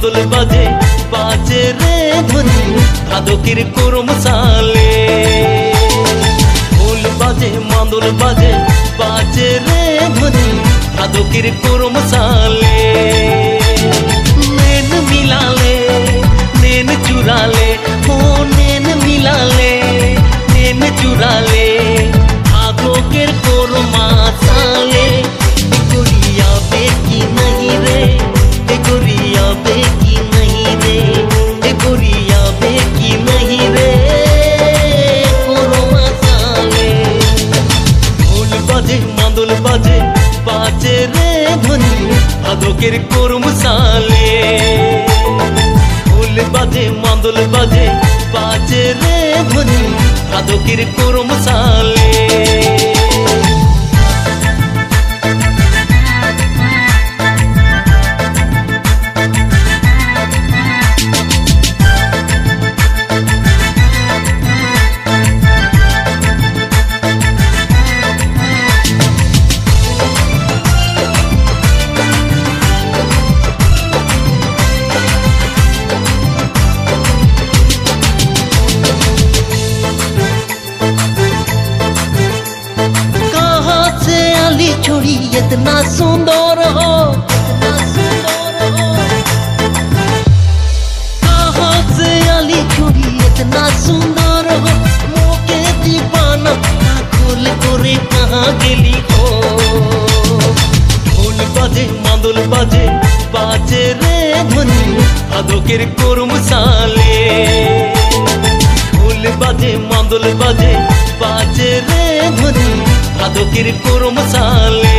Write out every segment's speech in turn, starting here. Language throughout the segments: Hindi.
মাদল বাজে বাজে রে ধ্বনি ভাদকের করম সালে ঢোল বাজে মাদল বাজে বাজে রে ধ্বনি ভাদকের করম সালে नैन मिलाले नैन चुराले ओ नैन मिलाले नैन चुराले भादोकेर कोरमा साले गोरिया बेकी नहीं रे गोरिया बेकी नहीं रे गोरिया बेकी नहीं रे कोरमा साले ढोल बाजे मादल बाजे बाजे रे ध्वनि भादोकेर करम साले ढोल बाजे मादल बाजे बाजे रे ध्वनि भादोकेर करम साले छोड़ी इतना सुंदर हो कहाँ से आली छोड़ी इतना सुंदर हो मोके दीवाना खोल करे कहाँ गेली हो ढोल बाजे मादल बाजे बाजे रे ध्वनि भादोकेर करम साले ढोल बाजे मादल बाजे बाजे रे ध्वनि भादोकेर करम साले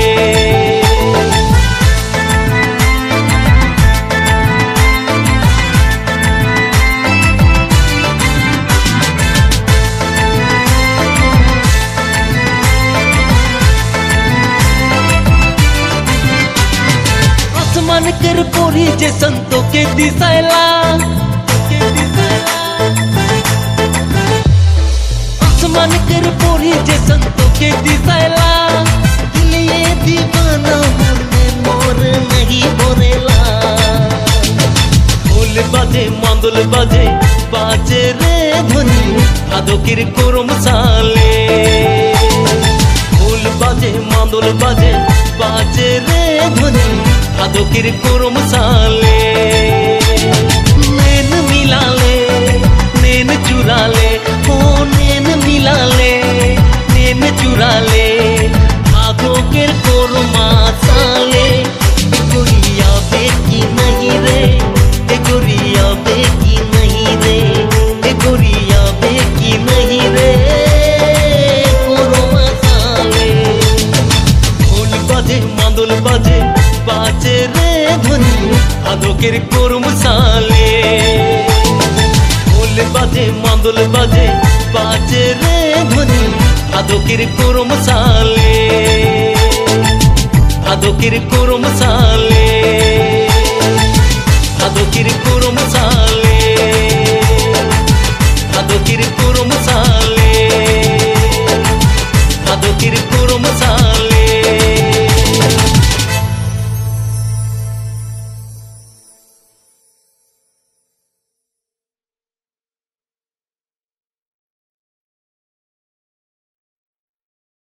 आसमान कर पोरी जे संतो के दिसायला आसमान कर पोरी जे संतो के दिसायला दिलिए दीवाना मोर नहीं बोरेला ढोल बाजे मादल बाजे बाजे रे ध्वनि भादोकेर करम साले ढोल बाजे मादल बाजे बाजे रे ध्वनि भादोकेर करम साले नैन मिलाले नैन चुराले ओ नैन मिलाले नैन चुराले भादोकेर कोरमा साले गोरिया बेकी नहीं रे गोरिया बेकी नहीं रे गोरिया बेकी नहीं रे कोरमा साले ढोल बाजे मादल बाजे बाजे रे ध्वनि भादोकेर करम साले ढोल बाजे मादल बाजे बाजे रे ध्वनि भादोकेर करम साले भादोकेर